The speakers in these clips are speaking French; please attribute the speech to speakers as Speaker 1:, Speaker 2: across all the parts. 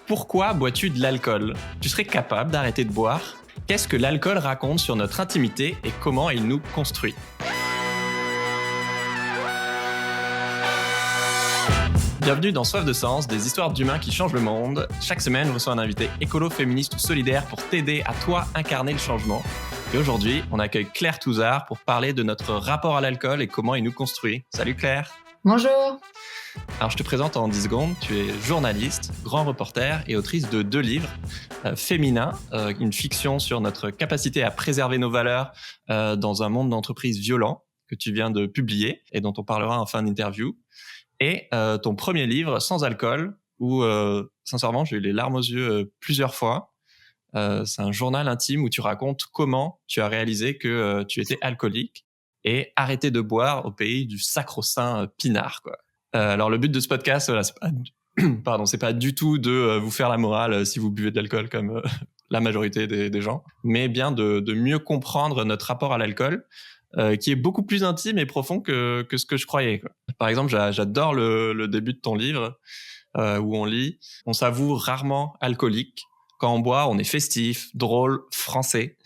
Speaker 1: Pourquoi bois-tu de l'alcool ? Tu serais capable d'arrêter de boire ? Qu'est-ce que l'alcool raconte sur notre intimité et comment il nous construit ? Bienvenue dans Soif de Sens, des histoires d'humains qui changent le monde. Chaque semaine, je reçois un invité écolo, féministe ou solidaire pour t'aider à toi incarner le changement. Et aujourd'hui, on accueille Claire Touzard pour parler de notre rapport à l'alcool et comment il nous construit. Salut Claire.
Speaker 2: Bonjour.
Speaker 1: Alors je te présente en 10 secondes. Tu es journaliste, grand reporter et autrice de 2 livres. Féminin, une fiction sur notre capacité à préserver nos valeurs dans un monde d'entreprises violent que tu viens de publier et dont on parlera en fin d'interview. Et ton premier livre, Sans alcool, où sincèrement j'ai eu les larmes aux yeux plusieurs fois. C'est un journal intime où tu racontes comment tu as réalisé que tu étais alcoolique et arrêté de boire au pays du sacro-saint pinard, quoi. Alors le but de ce podcast, voilà, c'est pas du tout de vous faire la morale si vous buvez de l'alcool comme la majorité des gens, mais bien de mieux comprendre notre rapport à l'alcool, qui est beaucoup plus intime et profond que ce que je croyais, quoi. Par exemple, j'adore le début de ton livre où on lit « On s'avoue rarement alcoolique. Quand on boit, on est festif, drôle, français.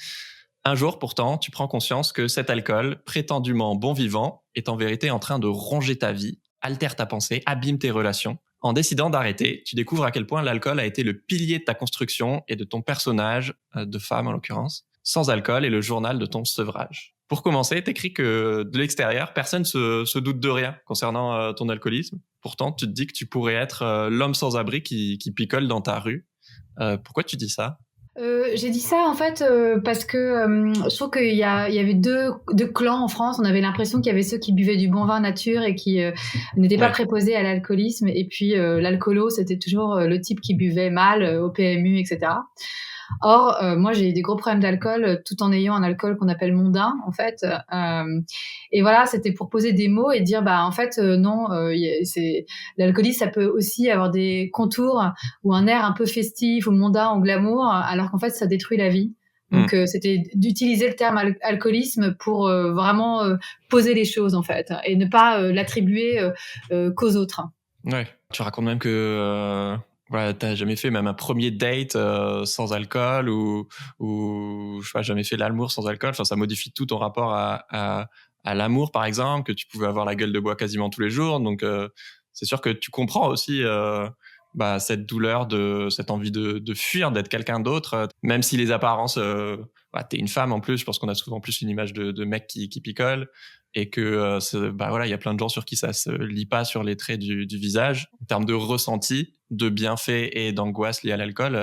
Speaker 1: Un jour, pourtant, tu prends conscience que cet alcool, prétendument bon vivant, est en vérité en train de ronger ta vie, altère ta pensée, abîme tes relations. En décidant d'arrêter, tu découvres à quel point l'alcool a été le pilier de ta construction et de ton personnage, de femme en l'occurrence. Sans alcool est le journal de ton sevrage. » Pour commencer, t'écris que de l'extérieur, personne se doute de rien concernant ton alcoolisme. Pourtant, tu te dis que tu pourrais être l'homme sans abri qui picole dans ta rue. Pourquoi tu dis ça ?
Speaker 2: J'ai dit ça en fait parce que je trouve qu'il y avait deux clans en France. On avait l'impression qu'il y avait ceux qui buvaient du bon vin nature et qui n'étaient pas préposés à l'alcoolisme. Et puis l'alcoolo, c'était toujours le type qui buvait mal au PMU, etc. Or, moi, j'ai des gros problèmes d'alcool tout en ayant un alcool qu'on appelle mondain, en fait. Et voilà, c'était pour poser des mots et dire, en fait, non, l'alcoolisme, ça peut aussi avoir des contours ou un air un peu festif ou mondain ou glamour, alors qu'en fait, ça détruit la vie. Donc, c'était d'utiliser le terme alcoolisme pour vraiment poser les choses, en fait, et ne pas l'attribuer qu'aux autres.
Speaker 1: Ouais. Tu racontes même que voilà, t'as jamais fait même un premier date sans alcool ou je sais pas, jamais fait l'amour sans alcool. Enfin, ça modifie tout ton rapport à l'amour, par exemple, que tu pouvais avoir la gueule de bois quasiment tous les jours. Donc, c'est sûr que tu comprends aussi cette douleur, cette envie de fuir, d'être quelqu'un d'autre, même si les apparences, t'es une femme en plus. Je pense qu'on a souvent plus une image de mec qui picole. Et que il y a plein de gens sur qui ça se lit pas sur les traits du visage en termes de ressenti, de bienfaits et d'angoisse liées à l'alcool.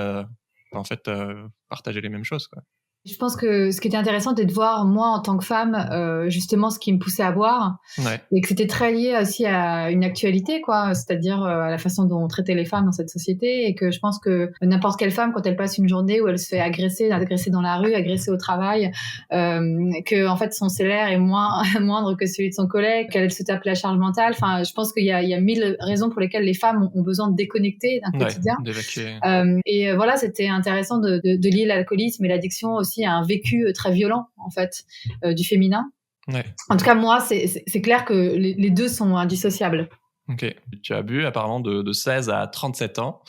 Speaker 1: Partager les mêmes choses, quoi.
Speaker 2: Je pense que ce qui était intéressant, c'était de voir, moi, en tant que femme, justement, ce qui me poussait à boire. Ouais. Et que c'était très lié aussi à une actualité, quoi. C'est-à-dire à la façon dont on traitait les femmes dans cette société. Et que je pense que n'importe quelle femme, quand elle passe une journée où elle se fait agresser dans la rue, agresser au travail, que, en fait, son salaire est moindre que celui de son collègue, qu'elle se tape la charge mentale. Enfin, je pense qu'il y a 1000 raisons pour lesquelles les femmes ont besoin de déconnecter d'un quotidien.
Speaker 1: D'évacuer.
Speaker 2: Et voilà, c'était intéressant de lier l'alcoolisme et l'addiction aussi à un vécu très violent, en fait, du féminin. Ouais. En tout cas, moi, c'est clair que les deux sont indissociables.
Speaker 1: Ok. Tu as bu apparemment de 16 à 37 ans.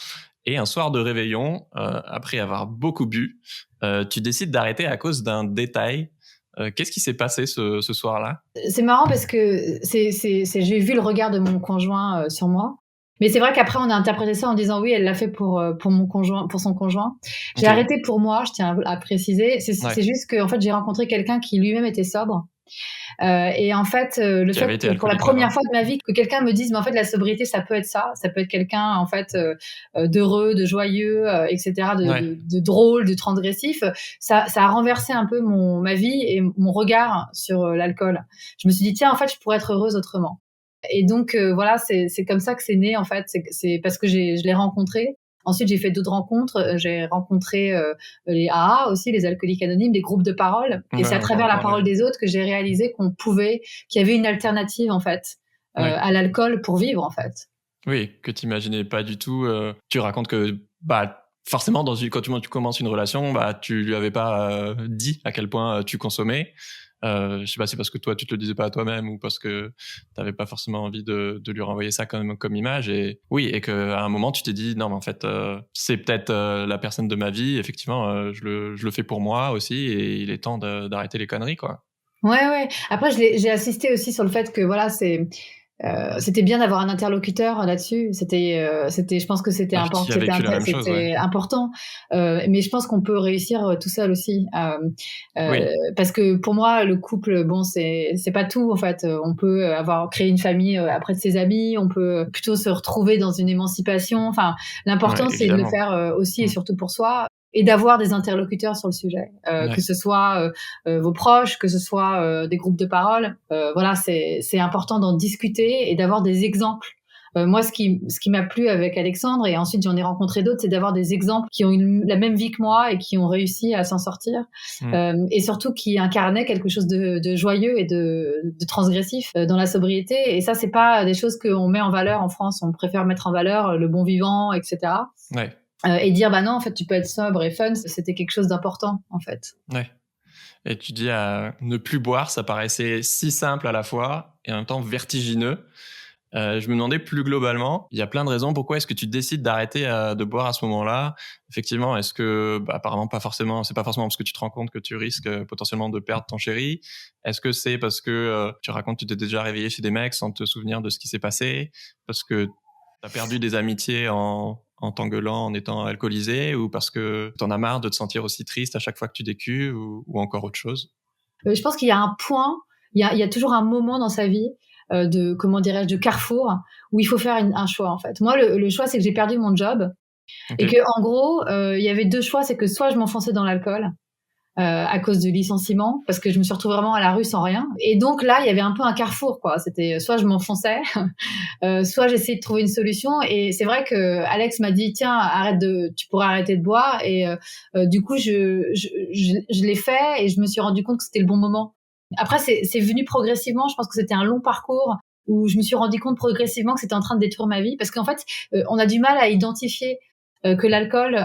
Speaker 1: Et un soir de réveillon, après avoir beaucoup bu, tu décides d'arrêter à cause d'un détail. Qu'est-ce qui s'est passé ce soir-là ?
Speaker 2: C'est marrant parce que j'ai vu le regard de mon conjoint sur moi. Mais c'est vrai qu'après, on a interprété ça en disant oui, elle l'a fait pour mon conjoint, pour son conjoint. J'ai arrêté pour moi, je tiens à préciser. C'est juste que, en fait, j'ai rencontré quelqu'un qui lui-même était sobre. Et en fait, le fait que pour la première fois de ma vie, que quelqu'un me dise, mais en fait, la sobriété, ça peut être ça. Ça peut être quelqu'un, en fait, d'heureux, de joyeux, etc., de drôle, de transgressif. Ça a renversé un peu ma vie et mon regard sur l'alcool. Je me suis dit, tiens, en fait, je pourrais être heureuse autrement. Et donc, voilà, c'est comme ça que c'est né, en fait. C'est parce que je l'ai rencontré. Ensuite, j'ai fait d'autres rencontres. J'ai rencontré les AA aussi, les alcooliques anonymes, des groupes de parole. Et c'est à travers la parole des autres que j'ai réalisé qu'il y avait une alternative, en fait, à l'alcool pour vivre, en fait.
Speaker 1: Oui, que tu n'imaginais pas du tout. Tu racontes que, forcément, quand tu commences une relation, tu lui avais pas dit à quel point tu consommais. Je sais pas, c'est parce que toi tu te le disais pas à toi-même ou parce que t'avais pas forcément envie de lui renvoyer ça comme image. Et oui, et qu'à un moment tu t'es dit non mais en fait c'est peut-être la personne de ma vie. Effectivement, je le fais pour moi aussi et il est temps d'arrêter les conneries, quoi.
Speaker 2: Ouais. Après, j'ai assisté aussi sur le fait que voilà, c'était bien d'avoir un interlocuteur là-dessus. Je pense que c'était
Speaker 1: Qui a vécu la même chose, ouais.
Speaker 2: c'était important. Mais je pense qu'on peut réussir tout seul aussi.
Speaker 1: Oui,
Speaker 2: Parce que pour moi, le couple, bon, c'est pas tout en fait. On peut avoir créé une famille après de ses amis. On peut plutôt se retrouver dans une émancipation. Enfin,
Speaker 1: ouais,
Speaker 2: l'important c'est de le
Speaker 1: évidemment.
Speaker 2: faire aussi et
Speaker 1: Mm.
Speaker 2: surtout pour soi. Et d'avoir des interlocuteurs sur le sujet, que
Speaker 1: Ouais.
Speaker 2: ce soit vos proches, que ce soit des groupes de parole. Voilà, c'est important d'en discuter et d'avoir des exemples. Moi, ce qui m'a plu avec Alexandre, et ensuite j'en ai rencontré d'autres, c'est d'avoir des exemples qui ont la même vie que moi et qui ont réussi à s'en sortir,
Speaker 1: Mm.
Speaker 2: et surtout qui incarnaient quelque chose de joyeux et de transgressif dans la sobriété. Et ça, c'est pas des choses qu'on met en valeur en France. On préfère mettre en valeur le bon vivant, etc.
Speaker 1: Ouais.
Speaker 2: Et dire bah non, en fait, tu peux être sobre et fun. C'était quelque chose d'important, en fait.
Speaker 1: Ouais. Et tu dis ne plus boire, ça paraissait si simple à la fois et en même temps vertigineux. Je me demandais plus globalement, il y a plein de raisons. Pourquoi est-ce que tu décides d'arrêter de boire à ce moment-là? Effectivement, est-ce que apparemment pas forcément, c'est pas forcément parce que tu te rends compte que tu risques potentiellement de perdre ton chéri. Est-ce que c'est parce que tu racontes que tu t'es déjà réveillé chez des mecs sans te souvenir de ce qui s'est passé? Parce que tu as perdu des amitiés en t'engueulant, en étant alcoolisé, ou parce que t'en as marre de te sentir aussi triste à chaque fois que tu décuves, ou encore autre chose?
Speaker 2: Je pense qu'il y a un point, il y a toujours un moment dans sa vie de, comment dirais-je, de carrefour où il faut faire un choix, en fait. Moi, le choix, c'est que j'ai perdu mon job
Speaker 1: Ok.
Speaker 2: et que, en gros, il y avait deux choix. C'est que soit je m'enfonçais dans l'alcool à cause du licenciement, parce que je me suis retrouvée vraiment à la rue sans rien. Et donc là, il y avait un peu un carrefour, quoi. C'était soit je m'enfonçais, soit j'essayais de trouver une solution. Et c'est vrai que Alex m'a dit tiens, tu pourrais arrêter de boire. Et du coup, je l'ai fait et je me suis rendu compte que c'était le bon moment. Après, c'est venu progressivement. Je pense que c'était un long parcours où je me suis rendu compte progressivement que c'était en train de détruire ma vie, parce qu'en fait, on a du mal à identifier que l'alcool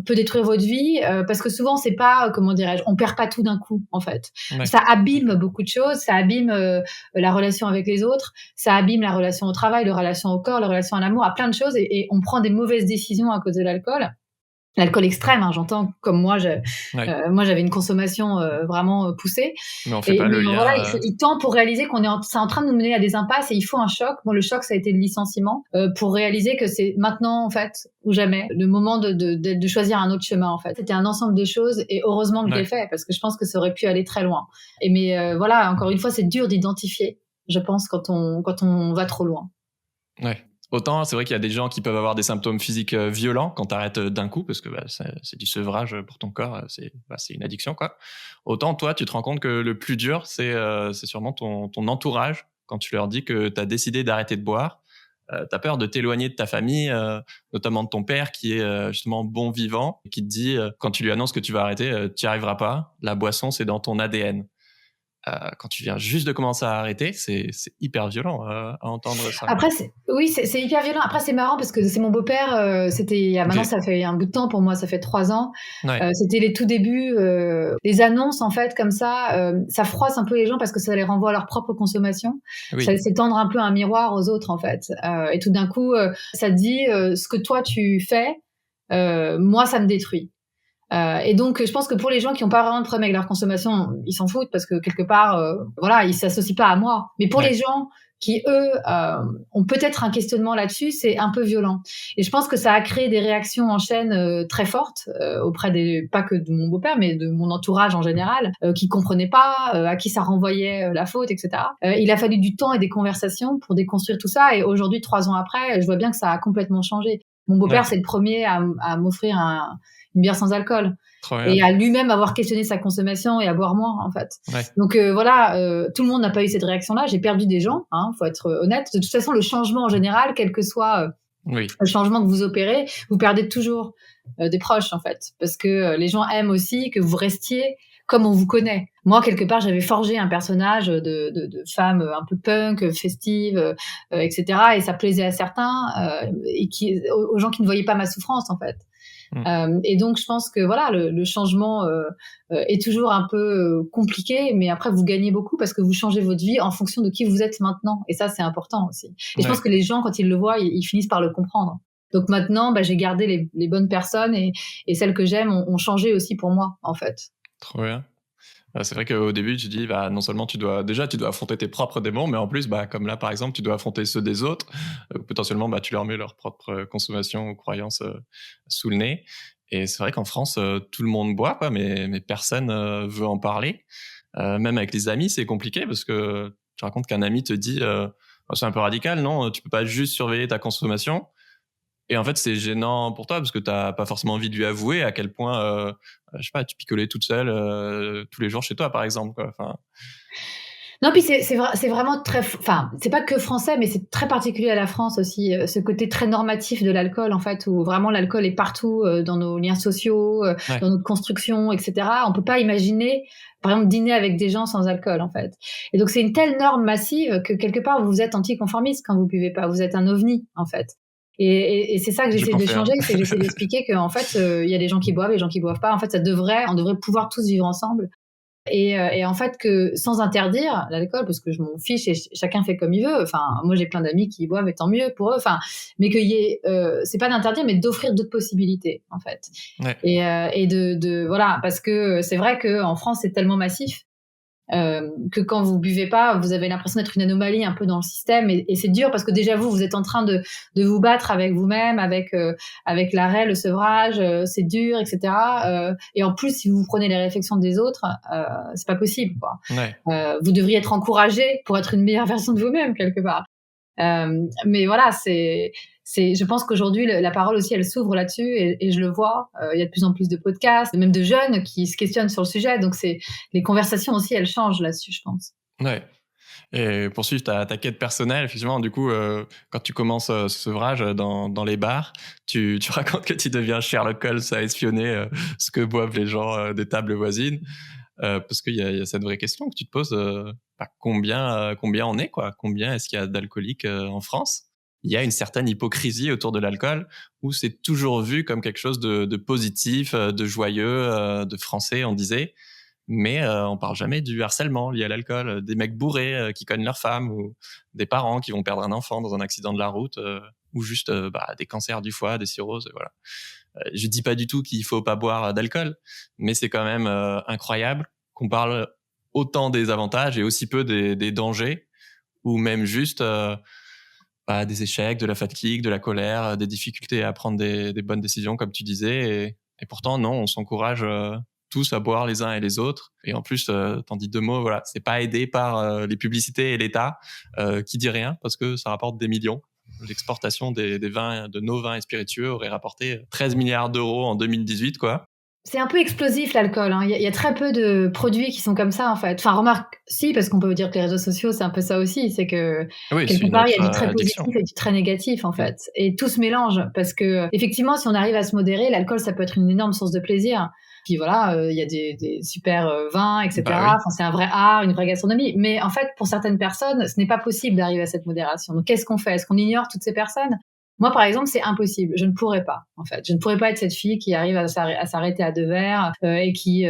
Speaker 2: peut détruire votre vie, parce que souvent c'est pas, comment dirais-je, on perd pas tout d'un coup, en fait.
Speaker 1: Ouais.
Speaker 2: Ça abîme beaucoup de choses, ça abîme la relation avec les autres, ça abîme la relation au travail, la relation au corps, la relation à l'amour, à plein de choses, et on prend des mauvaises décisions à cause de l'alcool. L'alcool extrême, hein, j'entends, comme moi,
Speaker 1: Ouais.
Speaker 2: moi j'avais une consommation vraiment poussée.
Speaker 1: Mais on fait pas
Speaker 2: Mais
Speaker 1: le
Speaker 2: voilà,
Speaker 1: lien.
Speaker 2: il tend pour réaliser c'est en train de nous mener à des impasses, et il faut un choc. Bon, le choc, ça a été le licenciement, pour réaliser que c'est maintenant, en fait, ou jamais, le moment de choisir un autre chemin, en fait. C'était un ensemble de choses, et heureusement que je l'ai
Speaker 1: Ouais.
Speaker 2: fait, parce que je pense que ça aurait pu aller très loin. Mais voilà, encore une fois, c'est dur d'identifier, je pense, quand on va trop loin.
Speaker 1: Ouais. Autant, c'est vrai qu'il y a des gens qui peuvent avoir des symptômes physiques violents quand tu arrêtes d'un coup, parce que c'est du sevrage pour ton corps, c'est une addiction, quoi. Autant, toi, tu te rends compte que le plus dur, c'est sûrement ton entourage, quand tu leur dis que tu as décidé d'arrêter de boire. Tu as peur de t'éloigner de ta famille, notamment de ton père, qui est justement bon vivant, et qui te dit, quand tu lui annonces que tu vas arrêter, tu n'y arriveras pas. La boisson, c'est dans ton ADN. Quand tu viens juste de commencer à arrêter, c'est hyper violent à entendre ça.
Speaker 2: Après, oui, c'est hyper violent. Après, c'est marrant parce que c'est mon beau-père. Maintenant,
Speaker 1: Ok.
Speaker 2: ça fait un bout de temps pour moi, ça fait 3 ans.
Speaker 1: Ouais.
Speaker 2: C'était les tout débuts, les annonces, en fait, comme ça froisse un peu les gens parce que ça les renvoie à leur propre consommation.
Speaker 1: Oui.
Speaker 2: C'est tendre un peu un miroir aux autres, en fait. Et tout d'un coup, ça te dit ce que toi tu fais, moi, ça me détruit. Et donc, je pense que pour les gens qui n'ont pas vraiment de problème avec leur consommation, ils s'en foutent parce que quelque part, voilà, ils s'associent pas à moi. Mais pour les
Speaker 1: Ouais.
Speaker 2: gens qui, eux, ont peut-être un questionnement là-dessus, c'est un peu violent. Et je pense que ça a créé des réactions en chaîne très fortes auprès pas que de mon beau-père, mais de mon entourage en général, qui comprenaient pas, à qui ça renvoyait la faute, etc. Il a fallu du temps et des conversations pour déconstruire tout ça. Et aujourd'hui, 3 ans après, je vois bien que ça a complètement changé. Mon beau-père,
Speaker 1: Ouais.
Speaker 2: c'est le premier à m'offrir une bière sans alcool,
Speaker 1: Trop bien.
Speaker 2: et à lui-même avoir questionné sa consommation et à boire moins, en fait.
Speaker 1: Ouais.
Speaker 2: Donc voilà, tout le monde n'a pas eu cette réaction-là. J'ai perdu des gens, hein, faut être honnête. De toute façon, le changement en général, quel que soit
Speaker 1: Oui.
Speaker 2: le changement que vous opérez, vous perdez toujours des proches, en fait, parce que les gens aiment aussi que vous restiez comme on vous connaît. Moi, quelque part, j'avais forgé un personnage de femme un peu punk, festive, etc. Et ça plaisait à certains et aux gens qui ne voyaient pas ma souffrance, en fait. Et donc, je pense que voilà, le changement est toujours un peu compliqué, mais après, vous gagnez beaucoup parce que vous changez votre vie en fonction de qui vous êtes maintenant. Et ça, c'est important aussi. Et je pense que les gens, quand ils le voient, ils finissent par le comprendre. Donc maintenant, j'ai gardé les bonnes personnes et celles que j'aime ont changé aussi pour moi, en fait.
Speaker 1: Trop bien. C'est vrai qu'au début, tu dis, non seulement tu dois affronter tes propres démons, mais en plus, comme là, par exemple, tu dois affronter ceux des autres. Potentiellement, tu leur mets leur propre consommation ou croyances sous le nez. Et c'est vrai qu'en France, tout le monde boit, quoi, mais personne veut en parler. Même avec les amis, c'est compliqué parce que tu racontes qu'un ami te dit, oh, c'est un peu radical, non? Tu peux pas juste surveiller ta consommation. Et en fait, c'est gênant pour toi parce que t'as pas forcément envie de lui avouer à quel point, je sais pas, tu picolais toute seule tous les jours chez toi, par exemple, quoi. Enfin...
Speaker 2: Non, puis c'est vraiment très, enfin, c'est pas que français, mais c'est très particulier à la France aussi, ce côté très normatif de l'alcool, en fait, où vraiment l'alcool est partout dans nos liens sociaux, dans notre construction, etc. On peut pas imaginer, par exemple, dîner avec des gens sans alcool, en fait. Et donc, c'est une telle norme massive que quelque part, vous êtes anticonformiste quand vous buvez pas. Vous êtes un ovni, en fait. Et c'est ça que j'essaie de changer, c'est que j'essaie d'expliquer qu'en fait, il y a des gens qui boivent et des gens qui boivent pas. En fait, on devrait pouvoir tous vivre ensemble. Et en fait, que sans interdire l'alcool, parce que je m'en fiche et chacun fait comme il veut. Enfin, moi, j'ai plein d'amis qui boivent et tant mieux pour eux. Enfin, mais qu'il y ait, c'est pas d'interdire, mais d'offrir d'autres possibilités, en fait. Et de voilà, parce que c'est vrai qu'en France, c'est tellement massif. Que quand vous buvez pas, vous avez l'impression d'être une anomalie un peu dans le système et c'est dur parce que déjà vous êtes en train de vous battre avec vous-même, avec l'arrêt, le sevrage, c'est dur, etc. Et en plus, si vous prenez les réflexions des autres, c'est pas possible, quoi. Vous devriez être encouragé pour être une meilleure version de vous-même quelque part. Mais voilà, je pense qu'aujourd'hui, la parole aussi, elle s'ouvre là-dessus et je le vois. Il y a de plus en plus de podcasts, même de jeunes qui se questionnent sur le sujet. Donc, les conversations aussi, elles changent là-dessus, je pense.
Speaker 1: Ouais. Et pour suivre ta quête personnelle, effectivement, du coup, quand tu commences ce sevrage dans les bars, tu racontes que tu deviens Sherlock Holmes à espionner ce que boivent les gens des tables voisines. Parce qu'il y a cette vraie question que tu te poses, combien on est, quoi? Combien est-ce qu'il y a d'alcooliques en France? Il y a une certaine hypocrisie autour de l'alcool où c'est toujours vu comme quelque chose de positif, de joyeux, de français, on disait. Mais on parle jamais du harcèlement lié à l'alcool, des mecs bourrés qui cognent leur femme ou des parents qui vont perdre un enfant dans un accident de la route ou juste des cancers du foie, des cirrhoses, voilà. Je dis pas du tout qu'il faut pas boire d'alcool, mais c'est quand même incroyable qu'on parle autant des avantages et aussi peu des dangers, ou même juste des échecs, de la fatigue, de la colère, des difficultés à prendre des bonnes décisions, comme tu disais. Et pourtant, non, on s'encourage tous à boire les uns et les autres. Et en plus, t'en dis deux mots, voilà, c'est pas aidé par les publicités et l'État qui dit rien parce que ça rapporte des millions. L'exportation des vins, de nos vins et spiritueux aurait rapporté 13 milliards d'euros en 2018, quoi.
Speaker 2: C'est un peu explosif, l'alcool, hein. Il y a très peu de produits qui sont comme ça, en fait. Enfin, remarque, si, parce qu'on peut dire que les réseaux sociaux, c'est un peu ça aussi. C'est que, quelque part, il y a du très positif et du très négatif, en fait. Et tout se mélange. Parce que, effectivement, si on arrive à se modérer, l'alcool, ça peut être une énorme source de plaisir. Puis voilà, il y a des super vins, etc. Enfin, c'est un vrai art, une vraie gastronomie. Mais en fait, pour certaines personnes, ce n'est pas possible d'arriver à cette modération. Donc, qu'est-ce qu'on fait? Est-ce qu'on ignore toutes ces personnes? Moi, par exemple, c'est impossible. Je ne pourrais pas, en fait. Je ne pourrais pas être cette fille qui arrive à s'arrêter à 2 verres et qui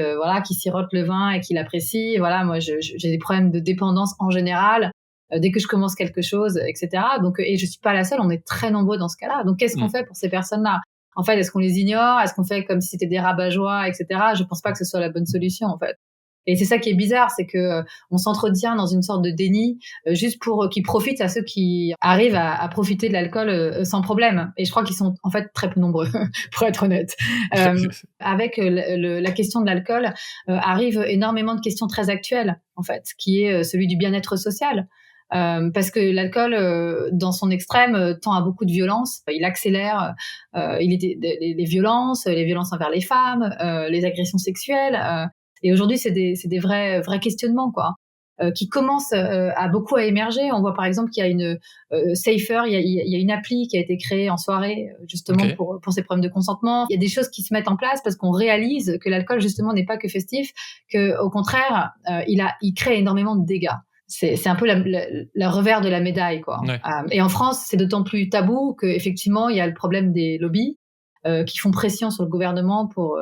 Speaker 2: sirote le vin et qui l'apprécie. Voilà, moi, j'ai des problèmes de dépendance en général. Dès que je commence quelque chose, etc. Donc, et je suis pas la seule. On est très nombreux dans ce cas-là. Donc, qu'est-ce qu'on fait pour ces personnes-là? En fait, est-ce qu'on les ignore? Est-ce qu'on fait comme si c'était des rabat-joie, etc. Je pense pas que ce soit la bonne solution, en fait. Et c'est ça qui est bizarre, c'est que on s'entretient dans une sorte de déni juste pour qu'ils profitent à ceux qui arrivent à profiter de l'alcool sans problème. Et je crois qu'ils sont en fait très peu nombreux, pour être honnête. Avec la question de l'alcool arrive énormément de questions très actuelles, en fait, qui est celui du bien-être social. Parce que l'alcool, dans son extrême, tend à beaucoup de violence. Il accélère les violences envers les femmes, les agressions sexuelles. Et aujourd'hui, c'est des vrais questionnements, quoi. qui commence à beaucoup à émerger. On voit par exemple qu'il y a une Safer, il y a une appli qui a été créée en soirée justement pour ces problèmes de consentement. Il y a des choses qui se mettent en place parce qu'on réalise que l'alcool justement n'est pas que festif, que au contraire il crée énormément de dégâts. C'est un peu la revers de la médaille, quoi.
Speaker 1: Ouais.
Speaker 2: Et en France, c'est d'autant plus tabou que effectivement il y a le problème des lobbies qui font pression sur le gouvernement pour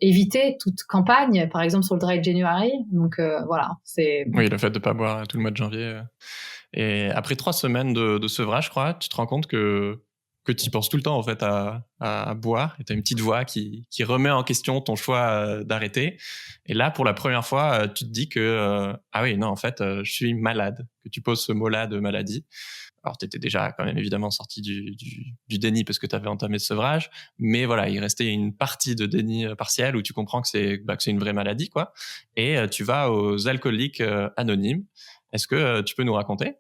Speaker 2: éviter toute campagne, par exemple sur le Dry January. Donc voilà, c'est...
Speaker 1: Oui, le fait de pas boire tout le mois de janvier. Et après 3 semaines de sevrage, je crois, tu te rends compte que tu y penses tout le temps en fait à boire, et tu as une petite voix qui remet en question ton choix d'arrêter. Et là, pour la première fois, tu te dis que ah oui, non, en fait, je suis malade, que tu poses ce mot-là de maladie. Alors, tu étais déjà quand même évidemment sorti du déni parce que tu avais entamé ce sevrage, mais voilà, il restait une partie de déni partiel où tu comprends que c'est une vraie maladie, quoi. Et tu vas aux alcooliques anonymes. Est-ce que tu peux nous raconter?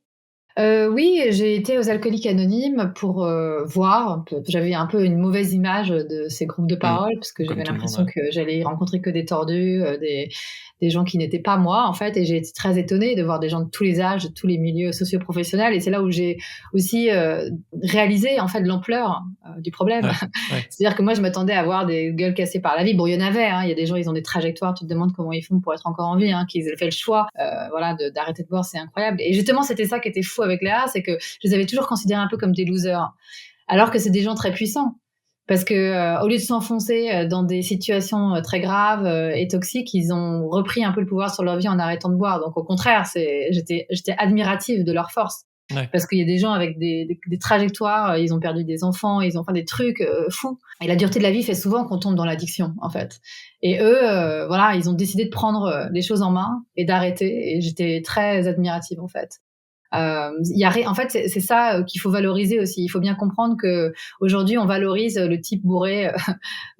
Speaker 2: Oui, j'ai été aux Alcooliques Anonymes pour voir. J'avais un peu une mauvaise image de ces groupes de parole parce que
Speaker 1: Comme
Speaker 2: j'avais
Speaker 1: tout le
Speaker 2: l'impression
Speaker 1: monde,
Speaker 2: que j'allais y rencontrer que des tordus, des gens qui n'étaient pas moi en fait. Et j'ai été très étonnée de voir des gens de tous les âges, de tous les milieux socio-professionnels. Et c'est là où j'ai aussi réalisé en fait l'ampleur du problème.
Speaker 1: Ouais.
Speaker 2: C'est-à-dire que moi, je m'attendais à voir des gueules cassées par la vie. Bon, il y en avait. Hein. Il y a des gens, ils ont des trajectoires. Tu te demandes comment ils font pour être encore en vie, hein, qu'ils aient fait le choix, voilà, d'arrêter de boire, c'est incroyable. Et justement, c'était ça qui était fou avec Léa, c'est que je les avais toujours considérés un peu comme des losers, alors que c'est des gens très puissants. Parce que au lieu de s'enfoncer dans des situations très graves et toxiques, ils ont repris un peu le pouvoir sur leur vie en arrêtant de boire. Donc au contraire, j'étais admirative de leur force.
Speaker 1: Ouais.
Speaker 2: Parce qu'il y a des gens avec des trajectoires, ils ont perdu des enfants, ils ont fait des trucs fous. Et la dureté de la vie fait souvent qu'on tombe dans l'addiction, en fait. Et eux, voilà, ils ont décidé de prendre les choses en main et d'arrêter. Et j'étais très admirative, en fait. En fait, c'est ça qu'il faut valoriser aussi. Il faut bien comprendre que aujourd'hui, on valorise le type bourré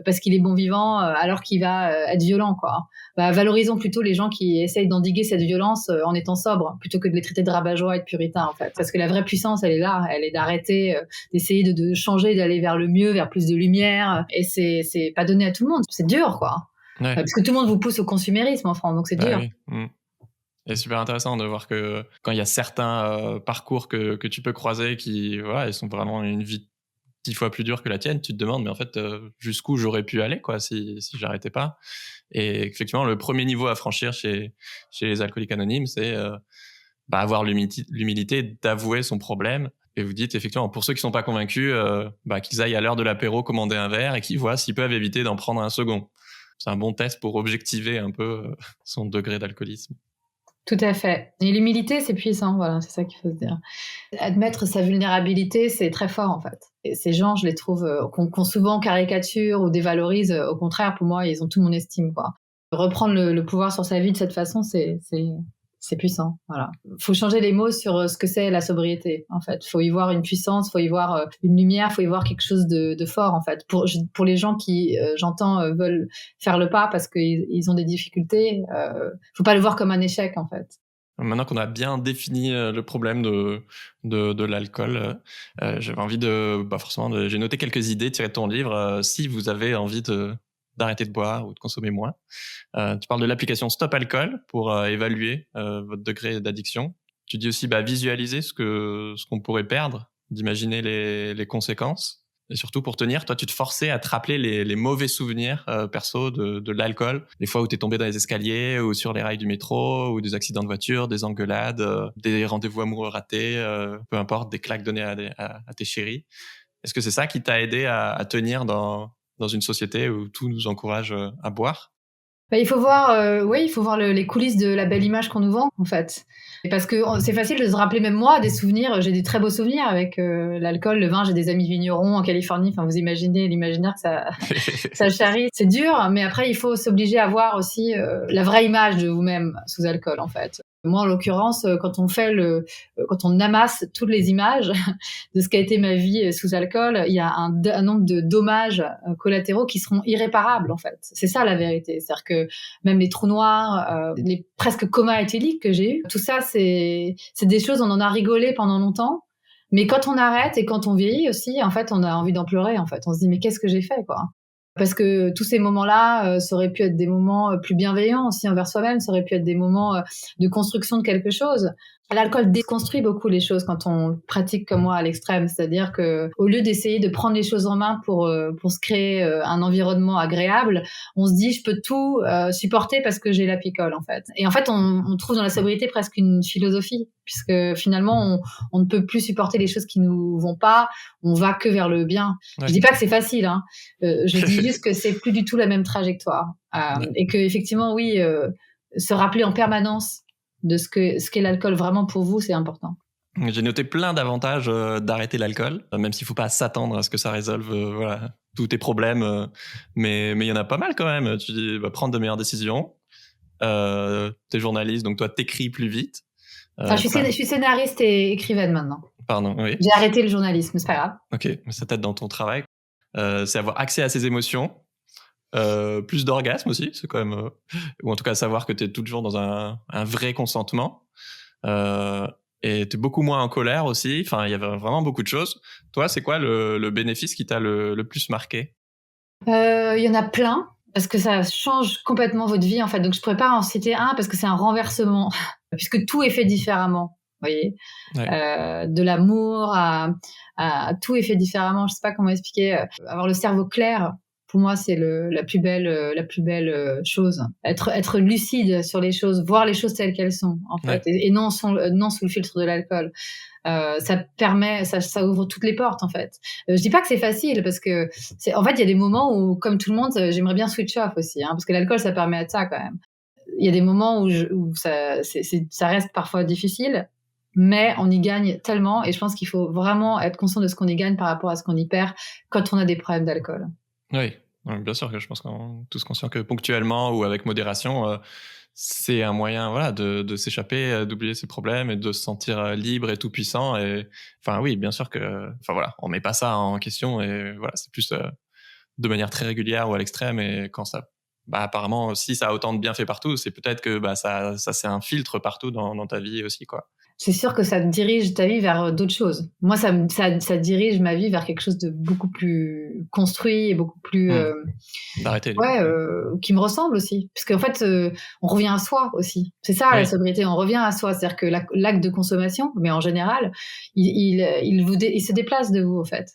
Speaker 2: parce qu'il est bon vivant, alors qu'il va être violent, quoi. Bah, valorisons plutôt les gens qui essayent d'endiguer cette violence en étant sobres, plutôt que de les traiter de rabat-joie et de puritains, en fait. Parce que la vraie puissance, elle est là. Elle est d'arrêter, d'essayer de changer, d'aller vers le mieux, vers plus de lumière. Et c'est pas donné à tout le monde. C'est dur, quoi.
Speaker 1: Ouais.
Speaker 2: Parce que tout le monde vous pousse au consumérisme en France, donc c'est dur.
Speaker 1: Oui. Et c'est super intéressant de voir que quand il y a certains parcours que tu peux croiser qui, voilà, ils sont vraiment une vie 10 fois plus dure que la tienne, tu te demandes, mais en fait, jusqu'où j'aurais pu aller, quoi, si j'arrêtais pas. Et effectivement, le premier niveau à franchir chez les alcooliques anonymes, c'est avoir l'humilité d'avouer son problème. Et vous dites, effectivement, pour ceux qui sont pas convaincus, qu'ils aillent à l'heure de l'apéro commander un verre et qu'ils voient s'ils peuvent éviter d'en prendre un second. C'est un bon test pour objectiver un peu son degré d'alcoolisme.
Speaker 2: Tout à fait. Et l'humilité, c'est puissant, voilà, c'est ça qu'il faut se dire. Admettre sa vulnérabilité, c'est très fort, en fait. Et ces gens, je les trouve, qu'on souvent caricature ou dévalorise, au contraire, pour moi, ils ont tout mon estime, quoi. Reprendre le pouvoir sur sa vie de cette façon, c'est puissant, voilà. Faut changer les mots sur ce que c'est la sobriété, en fait. Faut y voir une puissance, faut y voir une lumière, faut y voir quelque chose de fort, en fait. Pour les gens qui, j'entends, veulent faire le pas parce qu'ils ont des difficultés, faut pas le voir comme un échec, en fait.
Speaker 1: Maintenant qu'on a bien défini le problème de l'alcool, j'avais envie j'ai noté quelques idées tirées de ton livre. Si vous avez envie d'arrêter de boire ou de consommer moins. Tu parles de l'application Stop Alcool pour évaluer votre degré d'addiction. Tu dis aussi visualiser ce qu'on pourrait perdre, d'imaginer les conséquences. Et surtout pour tenir, toi, tu te forçais à te rappeler les mauvais souvenirs perso de l'alcool. Les fois où t'es tombé dans les escaliers ou sur les rails du métro, ou des accidents de voiture, des engueulades, des rendez-vous amoureux ratés, peu importe, des claques données à tes chéris. Est-ce que c'est ça qui t'a aidé à tenir dans une société où tout nous encourage à boire?
Speaker 2: Il faut voir, il faut voir les coulisses de la belle image qu'on nous vend, en fait. Parce que c'est facile de se rappeler, même moi, des souvenirs. J'ai des très beaux souvenirs avec l'alcool, le vin. J'ai des amis vignerons en Californie. Enfin, vous imaginez l'imaginaire que ça charrie. C'est dur, mais après, il faut s'obliger à voir aussi la vraie image de vous-même sous alcool, en fait. Moi, en l'occurrence, quand on amasse toutes les images de ce qu'a été ma vie sous alcool, il y a un nombre de dommages collatéraux qui seront irréparables, en fait. C'est ça la vérité. C'est-à-dire que même les trous noirs, les presque comas éthyliques que j'ai eu, tout ça, c'est des choses, on en a rigolé pendant longtemps. Mais quand on arrête et quand on vieillit aussi, en fait, on a envie d'en pleurer, en fait. On se dit, mais qu'est-ce que j'ai fait, quoi? Parce que tous ces moments-là, ça aurait pu être des moments plus bienveillants aussi envers soi-même, ça aurait pu être des moments de construction de quelque chose. L'alcool déconstruit beaucoup les choses quand on pratique comme moi à l'extrême, c'est-à-dire que au lieu d'essayer de prendre les choses en main pour se créer un environnement agréable, on se dit je peux tout supporter parce que j'ai la picole en fait. Et en fait, on trouve dans la sobriété presque une philosophie, puisque finalement on ne peut plus supporter les choses qui nous vont pas, on va que vers le bien. Ouais. Je dis pas que c'est facile, hein. Je dis juste que c'est plus du tout la même trajectoire et que effectivement oui, se rappeler en permanence de ce qu'est l'alcool vraiment pour vous, c'est important.
Speaker 1: J'ai noté plein d'avantages d'arrêter l'alcool, même s'il ne faut pas s'attendre à ce que ça résolve voilà, tous tes problèmes, mais il y en a pas mal quand même. Tu dis prendre de meilleures décisions, t'es journaliste, donc toi t'écris plus vite.
Speaker 2: Je suis scénariste et écrivaine maintenant.
Speaker 1: Pardon, oui.
Speaker 2: J'ai arrêté le journalisme, c'est pas grave.
Speaker 1: Ok, mais ça t'aide dans ton travail. C'est avoir accès à ses émotions, plus d'orgasme aussi, c'est quand même, ou en tout cas savoir que t'es toujours dans un vrai consentement. Et t'es beaucoup moins en colère aussi. Enfin, il y avait vraiment beaucoup de choses. Toi, c'est quoi le bénéfice qui t'a le plus marqué ?
Speaker 2: Il y en a plein, parce que ça change complètement votre vie, en fait. Donc, je pourrais pas en citer un, parce que c'est un renversement, puisque tout est fait différemment. Vous voyez, de l'amour à tout est fait différemment. Je sais pas comment expliquer. Avoir le cerveau clair, pour moi, c'est la plus belle chose. Être lucide sur les choses, voir les choses telles qu'elles sont, en fait, et non sous le filtre de l'alcool. Ça permet, ça ouvre toutes les portes, en fait. Je dis pas que c'est facile, parce que en fait, il y a des moments où, comme tout le monde, j'aimerais bien switch off aussi, hein, parce que l'alcool, ça permet de ça quand même. Il y a des moments où ça reste parfois difficile, mais on y gagne tellement, et je pense qu'il faut vraiment être conscient de ce qu'on y gagne par rapport à ce qu'on y perd quand on a des problèmes d'alcool.
Speaker 1: Oui, bien sûr que je pense qu'on est tous conscients que ponctuellement ou avec modération, c'est un moyen voilà, de s'échapper, d'oublier ses problèmes et de se sentir libre et tout puissant. Et enfin oui, bien sûr que voilà, on met pas ça en question, et voilà, c'est plus de manière très régulière ou à l'extrême. Et quand ça, apparemment, si ça a autant de bienfaits partout, c'est peut-être que ça c'est un filtre partout dans ta vie aussi, quoi.
Speaker 2: C'est sûr que ça dirige ta vie vers d'autres choses. Moi, ça dirige ma vie vers quelque chose de beaucoup plus construit et beaucoup plus
Speaker 1: d'arrêter.
Speaker 2: Qui me ressemble aussi, parce qu'en fait, on revient à soi aussi. C'est ça la sobriété, on revient à soi. C'est-à-dire que l'acte de consommation, mais en général, il se déplace de vous, en fait.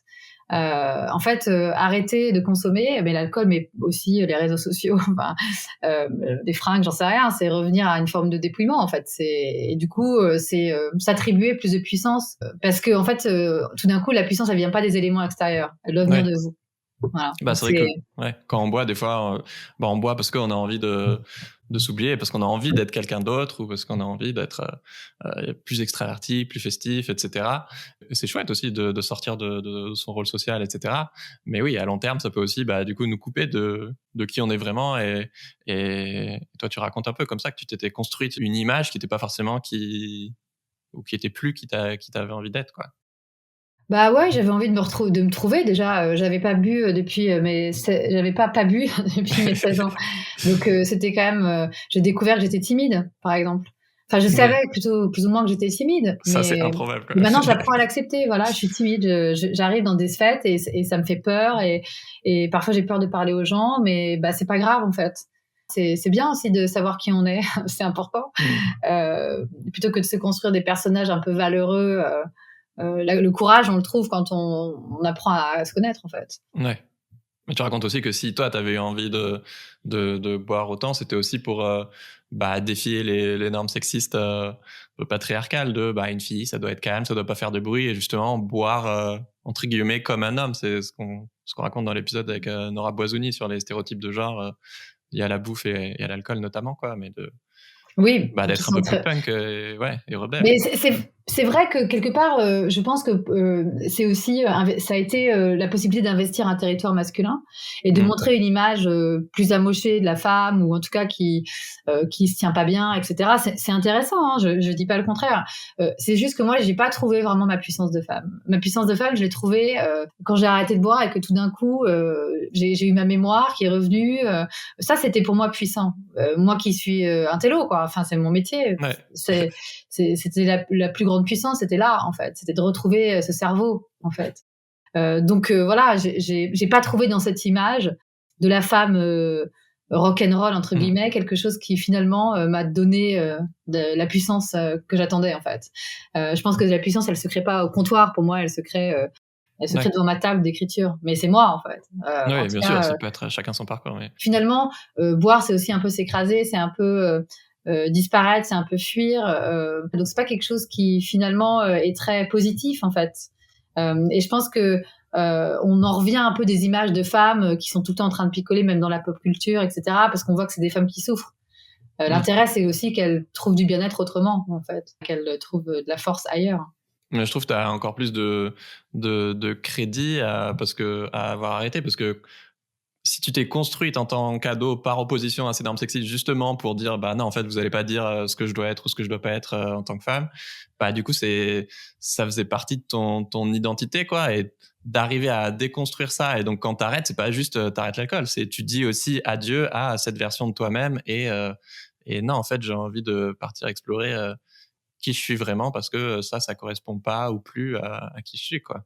Speaker 2: Arrêter de consommer, mais l'alcool, mais aussi les réseaux sociaux, des fringues, j'en sais rien, c'est revenir à une forme de dépouillement, en fait. Et du coup, c'est s'attribuer plus de puissance, parce que en fait, tout d'un coup, la puissance, elle vient pas des éléments extérieurs, elle doit venir de vous. Voilà.
Speaker 1: C'est vrai que quand on boit, des fois, on boit parce qu'on a envie de s'oublier, parce qu'on a envie d'être quelqu'un d'autre, ou parce qu'on a envie d'être plus extraverti, plus festif, etc. Et c'est chouette aussi de sortir de son rôle social, etc. Mais oui, à long terme, ça peut aussi du coup nous couper de qui on est vraiment. Et toi, tu racontes un peu comme ça que tu t'étais construite une image qui n'était pas forcément qui était plus qui t'avait envie d'être, quoi.
Speaker 2: J'avais envie de me trouver déjà. J'avais pas bu depuis j'avais pas bu depuis mes 16 ans. Donc c'était quand même. J'ai découvert que j'étais timide, par exemple. Enfin, je savais plutôt plus ou moins que j'étais timide.
Speaker 1: Ça, c'est improbable.
Speaker 2: Mais maintenant, j'apprends à l'accepter. Voilà, je suis timide. J'arrive dans des fêtes et ça me fait peur, et parfois j'ai peur de parler aux gens, mais c'est pas grave, en fait. C'est bien aussi de savoir qui on est. C'est important. Plutôt que de se construire des personnages un peu valeureux. Le courage, on le trouve quand on apprend à se connaître, en fait.
Speaker 1: Ouais. Mais tu racontes aussi que si toi, tu avais eu envie de boire autant, c'était aussi pour défier les normes sexistes patriarcales de une fille, ça doit être calme, ça doit pas faire de bruit, et justement boire entre guillemets comme un homme. C'est ce qu'on raconte dans l'épisode avec Nora Boisouni sur les stéréotypes de genre. Il y a la bouffe et il y a l'alcool notamment, quoi, mais d'être un peu plus punk et rebelle.
Speaker 2: Mais c'est vrai que quelque part, je pense que c'est aussi ça a été la possibilité d'investir un territoire masculin et de montrer une image plus amochée de la femme, ou en tout cas qui se tient pas bien, etc. C'est intéressant, hein, je dis pas le contraire. C'est juste que moi, j'ai pas trouvé vraiment ma puissance de femme. Ma puissance de femme, je l'ai trouvée quand j'ai arrêté de boire et que tout d'un coup, j'ai eu ma mémoire qui est revenue. Ça, c'était pour moi puissant. Moi qui suis intello, quoi. Enfin, c'est mon métier.
Speaker 1: Ouais.
Speaker 2: C'était la plus grande puissance, c'était là, en fait. C'était de retrouver ce cerveau, en fait. Donc voilà, j'ai pas trouvé dans cette image de la femme rock'n'roll entre guillemets, quelque chose qui finalement m'a donné de la puissance que j'attendais en fait. Je pense que la puissance, elle se crée pas au comptoir. Pour moi, elle se crée devant ma table d'écriture. Mais c'est moi en fait.
Speaker 1: Oui, bien sûr, ça peut être chacun son parcours. Mais...
Speaker 2: Finalement, boire, c'est aussi un peu s'écraser, c'est un peu disparaître, c'est un peu fuir. Donc c'est pas quelque chose qui finalement est très positif en fait. Et je pense que on en revient un peu des images de femmes qui sont tout le temps en train de picoler, même dans la pop culture, etc. Parce qu'on voit que c'est des femmes qui souffrent. L'intérêt, c'est aussi qu'elles trouvent du bien-être autrement, en fait, qu'elles trouvent de la force ailleurs.
Speaker 1: Mais je trouve que tu as encore plus de crédit à avoir arrêté, parce que si tu t'es construite en tant qu'ado par opposition à ces normes sexistes, justement pour dire bah non, en fait vous allez pas dire ce que je dois être ou ce que je dois pas être en tant que femme, bah du coup ça faisait partie de ton identité, quoi, et d'arriver à déconstruire ça. Et donc quand t'arrêtes, c'est pas juste t'arrêtes l'alcool, c'est tu dis aussi adieu à cette version de toi-même, et non, en fait j'ai envie de partir explorer qui je suis vraiment, parce que ça correspond pas ou plus à qui je suis, quoi.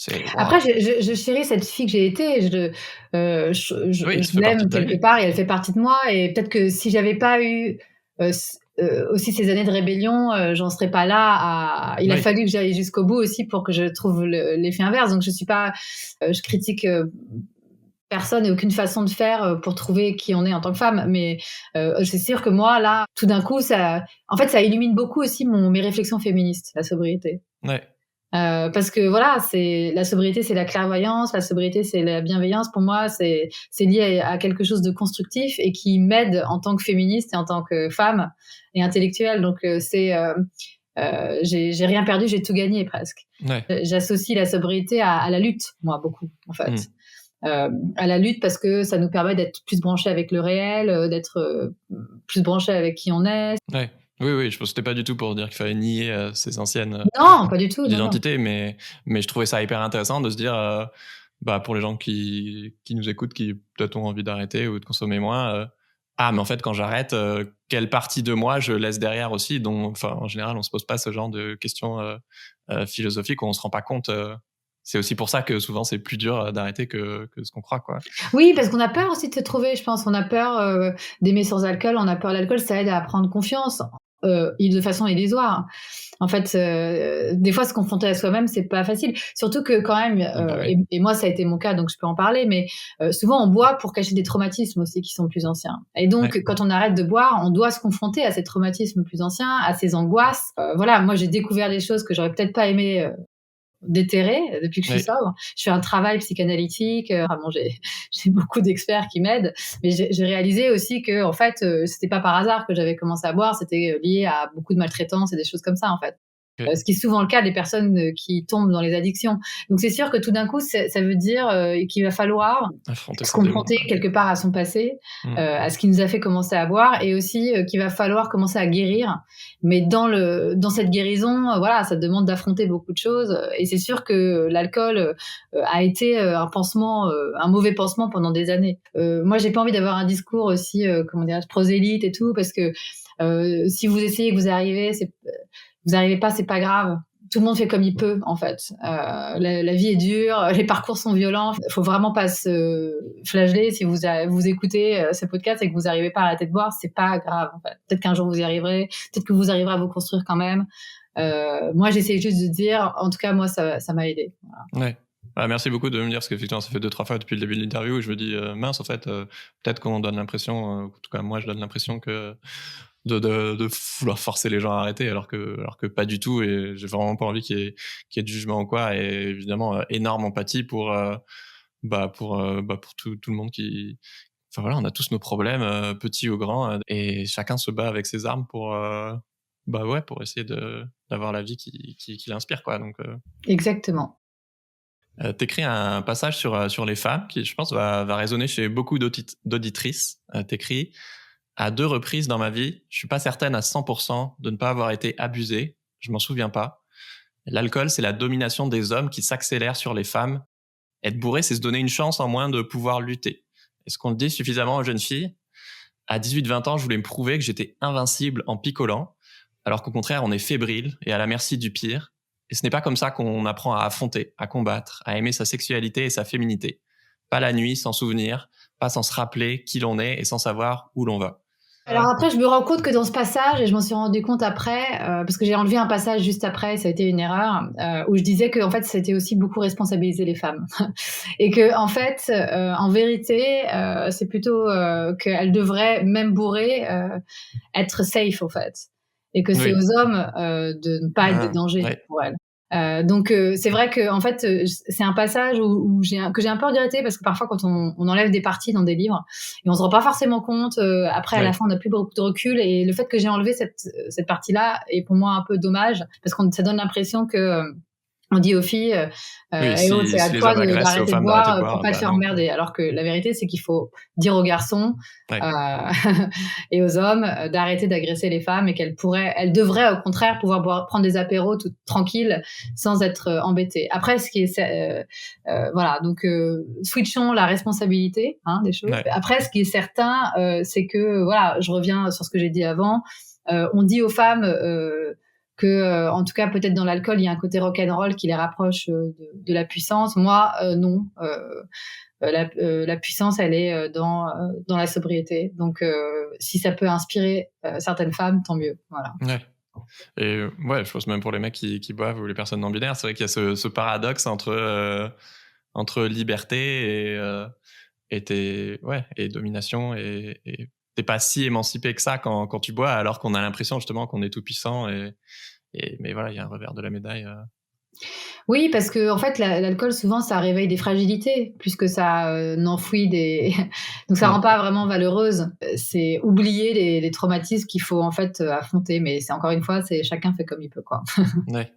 Speaker 1: Wow.
Speaker 2: Après, je chéris cette fille que j'ai été. Je l'aime quelque part et elle fait partie de moi. Et peut-être que si j'avais pas eu aussi ces années de rébellion, j'en serais pas là. Il a fallu que j'aille jusqu'au bout aussi pour que je trouve l'effet inverse. Donc je suis pas, je critique personne et aucune façon de faire pour trouver qui on est en tant que femme. Mais c'est sûr que moi, là, tout d'un coup, ça illumine beaucoup aussi mes réflexions féministes, la sobriété.
Speaker 1: Ouais.
Speaker 2: Parce que voilà, c'est la sobriété, c'est la clairvoyance, la sobriété, c'est la bienveillance. Pour moi, c'est lié à quelque chose de constructif et qui m'aide en tant que féministe et en tant que femme et intellectuelle. Donc j'ai rien perdu, j'ai tout gagné presque.
Speaker 1: Ouais.
Speaker 2: J'associe la sobriété à la lutte, moi, beaucoup en fait. À la lutte, parce que ça nous permet d'être plus branchés avec le réel, d'être plus branchés avec qui on est.
Speaker 1: Ouais. Oui, je pense que c'était pas du tout pour dire qu'il fallait nier ses anciennes
Speaker 2: non, pas du tout,
Speaker 1: identités, mais je trouvais ça hyper intéressant de se dire, pour les gens qui nous écoutent, qui peut-être ont envie d'arrêter ou de consommer moins, mais en fait quand j'arrête, quelle partie de moi je laisse derrière aussi, dont, en général on se pose pas ce genre de questions philosophiques, où on se rend pas compte. C'est aussi pour ça que souvent c'est plus dur d'arrêter que ce qu'on croit, quoi.
Speaker 2: Oui, parce qu'on a peur aussi de se trouver, je pense. On a peur d'aimer sans alcool, on a peur. L'alcool, ça aide à prendre confiance, de façon illusoire. En fait, des fois, se confronter à soi-même, c'est pas facile. Surtout que quand même, et moi, ça a été mon cas, donc je peux en parler, mais souvent, on boit pour cacher des traumatismes aussi qui sont plus anciens. Et donc, quand on arrête de boire, on doit se confronter à ces traumatismes plus anciens, à ces angoisses. Voilà, moi, j'ai découvert des choses que j'aurais peut-être pas aimé déterré depuis que je suis sobre. Je fais un travail psychanalytique. J'ai beaucoup d'experts qui m'aident, mais j'ai réalisé aussi que en fait, c'était pas par hasard que j'avais commencé à boire. C'était lié à beaucoup de maltraitance et des choses comme ça en fait. Ce qui est souvent le cas des personnes qui tombent dans les addictions. Donc c'est sûr que tout d'un coup, ça veut dire qu'il va falloir se confronter quelque part à son passé, à ce qui nous a fait commencer à boire, et aussi qu'il va falloir commencer à guérir. Mais dans cette guérison, voilà, ça demande d'affronter beaucoup de choses. Et c'est sûr que l'alcool a été un pansement, un mauvais pansement pendant des années. Moi, j'ai pas envie d'avoir un discours aussi, prosélyte et tout, parce que si vous essayez, que vous arrivez pas, c'est pas grave. Tout le monde fait comme il peut, en fait. La vie est dure, les parcours sont violents. Il faut vraiment pas se flageller. Si vous écoutez ce podcast et que vous n'arrivez pas à arrêter de boire, c'est pas grave, en fait. Peut-être qu'un jour vous y arriverez. Peut-être que vous arriverez à vous construire quand même. Moi, j'essaie juste de dire, en tout cas, moi, ça m'a aidé.
Speaker 1: Voilà. Ouais. Merci beaucoup de me dire, parce qu'effectivement, ça fait 2-3 fois depuis le début de l'interview où je me dis, mince, en fait, peut-être qu'on donne l'impression, en tout cas, moi, je donne l'impression que de vouloir forcer les gens à arrêter, alors que pas du tout. Et j'ai vraiment pas envie qu'il y ait de jugement ou quoi. Et évidemment, énorme empathie pour tout le monde qui... Enfin voilà, on a tous nos problèmes, petits ou grands, et chacun se bat avec ses armes pour essayer d'avoir la vie qui l'inspire, quoi. Donc,
Speaker 2: Exactement.
Speaker 1: T'écris un passage sur les femmes qui, je pense, va résonner chez beaucoup d'auditrices. T'écris: à 2 reprises dans ma vie, je suis pas certaine à 100% de ne pas avoir été abusée. Je m'en souviens pas. L'alcool, c'est la domination des hommes qui s'accélère sur les femmes. Être bourré, c'est se donner une chance en moins de pouvoir lutter. Est-ce qu'on le dit suffisamment aux jeunes filles? À 18-20 ans, je voulais me prouver que j'étais invincible en picolant, alors qu'au contraire, on est fébrile et à la merci du pire. Et ce n'est pas comme ça qu'on apprend à affronter, à combattre, à aimer sa sexualité et sa féminité. Pas la nuit, sans souvenir, pas sans se rappeler qui l'on est et sans savoir où l'on va.
Speaker 2: Alors après, je me rends compte que dans ce passage, et je m'en suis rendu compte après, parce que j'ai enlevé un passage juste après, ça a été une erreur, où je disais que en fait, c'était aussi beaucoup responsabiliser les femmes, et que en fait, en vérité, c'est plutôt qu'elles devraient, même bourrées, être safe en fait, et que c'est aux hommes de ne pas être des dangers pour elles. Donc c'est vrai que en fait c'est un passage où que j'ai un peu regretté, parce que parfois quand on enlève des parties dans des livres et on se rend pas forcément compte, après à la fin on n'a plus beaucoup de recul, et le fait que j'ai enlevé cette partie-là est pour moi un peu dommage, parce que ça donne l'impression que on dit aux filles, c'est à toi d'arrêter de boire pour pas te faire emmerder. Alors que la vérité, c'est qu'il faut dire aux garçons et aux hommes d'arrêter d'agresser les femmes, et elles devraient au contraire pouvoir prendre des apéros tout tranquilles sans être embêtées. Après, ce qui est, voilà, donc switchons la responsabilité des choses. Après, ce qui est certain, c'est que voilà, je reviens sur ce que j'ai dit avant. On dit aux femmes que, en tout cas, peut-être dans l'alcool, il y a un côté rock'n'roll qui les rapproche de la puissance. Moi, non. La puissance, elle est dans la sobriété. Donc, si ça peut inspirer certaines femmes, tant mieux. Voilà.
Speaker 1: Ouais. Et je pense même pour les mecs qui boivent ou les personnes non binaires, c'est vrai qu'il y a ce paradoxe entre liberté et domination, et t'es pas si émancipé que ça quand tu bois, alors qu'on a l'impression justement qu'on est tout puissant, mais voilà, il y a un revers de la médaille.
Speaker 2: Oui, parce que en fait, l'alcool, souvent, ça réveille des fragilités plus que ça n'enfouit des. Donc, ça rend pas vraiment valeureuse. C'est oublier les traumatismes qu'il faut en fait affronter. Mais c'est encore une fois, c'est chacun fait comme il peut, quoi.
Speaker 1: Ouais.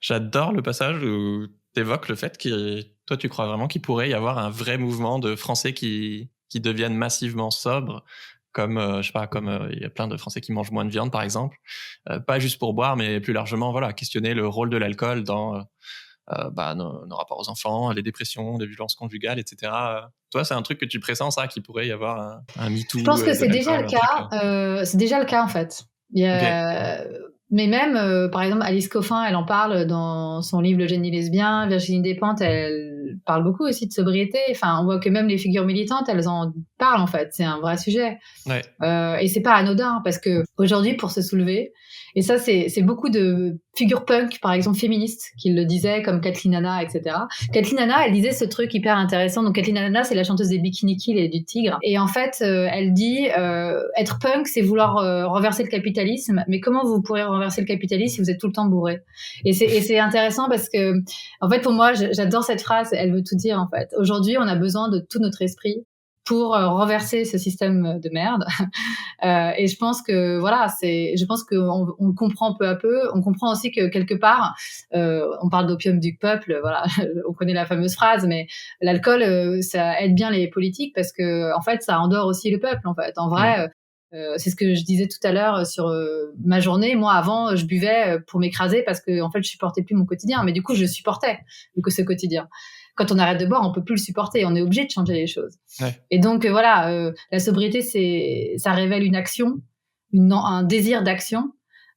Speaker 1: J'adore le passage où t'évoques le fait que toi, tu crois vraiment qu'il pourrait y avoir un vrai mouvement de Français qui deviennent massivement sobres, comme je sais pas, comme il y a plein de Français qui mangent moins de viande, par exemple, pas juste pour boire, mais plus largement, voilà, questionner le rôle de l'alcool dans nos rapports aux enfants, les dépressions, les violences conjugales, etc. Toi, c'est un truc que tu pressens, ça, qu'il pourrait y avoir un MeToo.
Speaker 2: Je pense que c'est déjà le cas. C'est déjà le cas, en fait. Il y a... Mais même, par exemple, Alice Coffin, elle en parle dans son livre Le génie lesbien. Virginie Despentes, elle parle beaucoup aussi de sobriété. Enfin, on voit que même les figures militantes, elles en parlent, en fait. C'est un vrai sujet. Et c'est pas anodin, parce que aujourd'hui, pour se soulever, et ça, c'est beaucoup de figures punk, par exemple féministes, qui le disaient, comme Kathleen Hanna, etc. Kathleen Hanna, elle disait ce truc hyper intéressant. Donc Kathleen Hanna, c'est la chanteuse des Bikini Kill et du Tigre. Et en fait, elle dit être punk, c'est vouloir renverser le capitalisme. Mais comment vous pourrez renverser le capitalisme si vous êtes tout le temps bourré? Et c'est intéressant parce que, en fait, pour moi, j'adore cette phrase. Elle veut tout dire, en fait. Aujourd'hui, on a besoin de tout notre esprit pour renverser ce système de merde. Et je pense que voilà, je pense qu'on comprend peu à peu. On comprend aussi que quelque part, on parle d'opium du peuple. Voilà, on connaît la fameuse phrase, mais l'alcool, ça aide bien les politiques, parce que en fait, ça endort aussi le peuple. En fait, en vrai. C'est ce que je disais tout à l'heure sur ma journée. Moi, avant, je buvais pour m'écraser, parce que en fait, je supportais plus mon quotidien. Mais du coup, je supportais ce quotidien. Quand on arrête de boire, on peut plus le supporter. On est obligé de changer les choses. Et donc voilà, la sobriété, ça révèle une action, un désir d'action,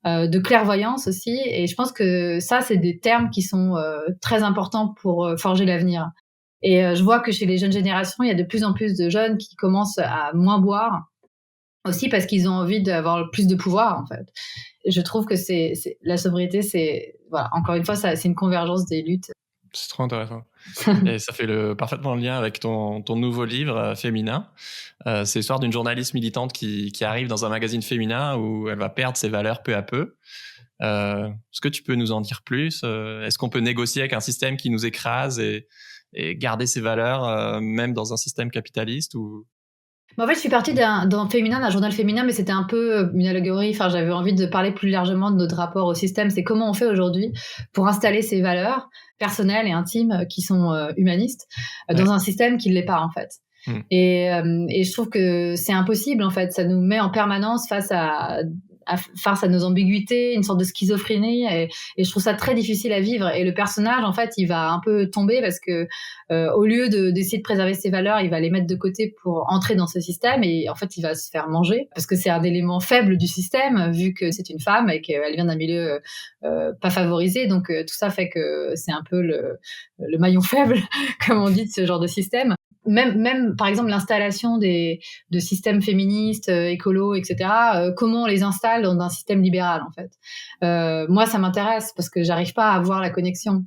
Speaker 2: de clairvoyance aussi. Et je pense que ça, c'est des termes qui sont très importants pour forger l'avenir. Et je vois que chez les jeunes générations, il y a de plus en plus de jeunes qui commencent à moins boire, aussi parce qu'ils ont envie d'avoir plus de pouvoir, en fait. Et je trouve que la sobriété, voilà, encore une fois, c'est une convergence des luttes.
Speaker 1: C'est trop intéressant. Et ça fait parfaitement le lien avec ton nouveau livre féminin. C'est l'histoire d'une journaliste militante qui arrive dans un magazine féminin où elle va perdre ses valeurs peu à peu. Est-ce que tu peux nous en dire plus? Est-ce qu'on peut négocier avec un système qui nous écrase et garder ses valeurs, même dans un système capitaliste, ou...
Speaker 2: En fait, je suis partie d'un journal féminin, mais c'était un peu une allégorie. Enfin, j'avais envie de parler plus largement de notre rapport au système. C'est comment on fait aujourd'hui pour installer ces valeurs personnelles et intimes qui sont humanistes dans un système qui ne l'est pas, en fait. Et je trouve que c'est impossible, en fait. Ça nous met en permanence face à nos ambiguïtés, une sorte de schizophrénie, et je trouve ça très difficile à vivre. Et le personnage, en fait, il va un peu tomber, parce que au lieu d'essayer de préserver ses valeurs, il va les mettre de côté pour entrer dans ce système, et en fait, il va se faire manger, parce que c'est un élément faible du système, vu que c'est une femme et qu'elle vient d'un milieu pas favorisé. Donc tout ça fait que c'est un peu le maillon faible, comme on dit, de ce genre de système. même par exemple l'installation de systèmes féministes, écolos, etc. Comment on les installe dans un système libéral en fait. Moi, ça m'intéresse parce que j'arrive pas à voir la connexion.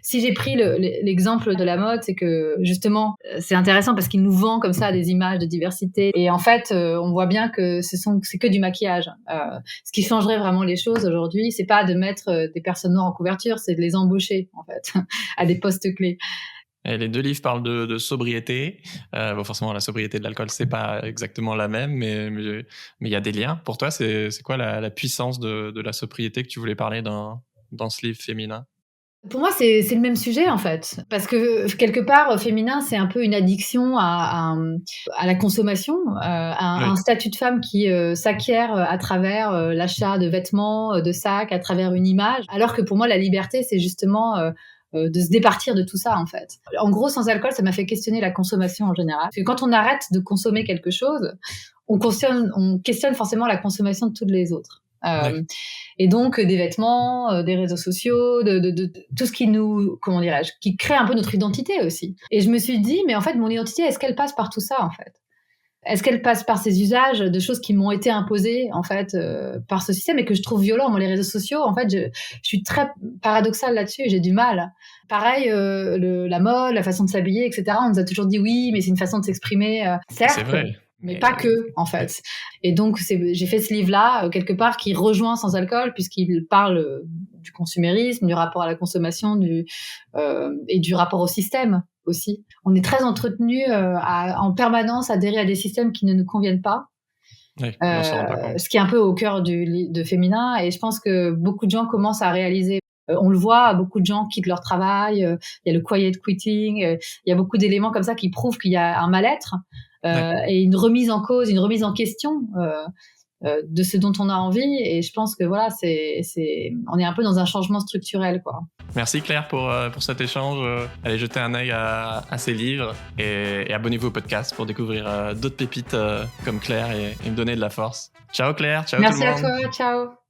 Speaker 2: Si j'ai pris l'exemple de la mode, c'est que justement, c'est intéressant parce qu'il nous vend comme ça des images de diversité et en fait, on voit bien que c'est que du maquillage. Ce qui changerait vraiment les choses aujourd'hui, c'est pas de mettre des personnes noires en couverture, c'est de les embaucher en fait à des postes clés.
Speaker 1: Et les 2 livres parlent de sobriété. Forcément, la sobriété de l'alcool, c'est pas exactement la même, mais il y a des liens. Pour toi, c'est quoi la puissance de la sobriété que tu voulais parler dans ce livre féminin?
Speaker 2: Pour moi, c'est le même sujet en fait, parce que quelque part, féminin, c'est un peu une addiction à la consommation, à
Speaker 1: Oui.
Speaker 2: un statut de femme qui s'acquiert à travers l'achat de vêtements, de sacs, à travers une image, alors que pour moi, la liberté, c'est justement de se départir de tout ça en fait. En gros, sans alcool, ça m'a fait questionner la consommation en général. Parce que quand on arrête de consommer quelque chose, on questionne forcément la consommation de toutes les autres.
Speaker 1: Ouais.
Speaker 2: Et donc des vêtements, des réseaux sociaux, de tout ce qui nous, comment dirais-je, qui crée un peu notre identité aussi. Et je me suis dit, mais en fait, mon identité, est-ce qu'elle passe par tout ça en fait? Est-ce qu'elle passe par ces usages de choses qui m'ont été imposées en fait par ce système et que je trouve violent? Moi, les réseaux sociaux, en fait, je suis très paradoxale là-dessus. J'ai du mal. Pareil, la mode, la façon de s'habiller, etc. On nous a toujours dit oui, mais c'est une façon de s'exprimer,
Speaker 1: C'est
Speaker 2: certes,
Speaker 1: vrai,
Speaker 2: mais
Speaker 1: mais
Speaker 2: pas que en fait. Et donc j'ai fait ce livre-là quelque part qui rejoint Sans alcool puisqu'il parle du consumérisme, du rapport à la consommation, et du rapport au système aussi. On est très entretenu en permanence à adhérer à des systèmes qui ne nous conviennent pas.
Speaker 1: oui, on s'en rend pas compte.
Speaker 2: Ce qui est un peu au cœur de Féminin, et je pense que beaucoup de gens commencent à réaliser. On le voit, beaucoup de gens quittent leur travail. Il y a le quiet quitting. Il y a beaucoup d'éléments comme ça qui prouvent qu'il y a un mal-être et une remise en cause, une remise en question de ce dont on a envie. Et je pense que voilà, on est un peu dans un changement structurel, quoi.
Speaker 1: Merci Claire pour cet échange. Allez jeter un œil à ces livres et abonnez-vous au podcast pour découvrir d'autres pépites comme Claire et me donner de la force. Ciao Claire, ciao tout le monde.
Speaker 2: Merci à toi, ciao.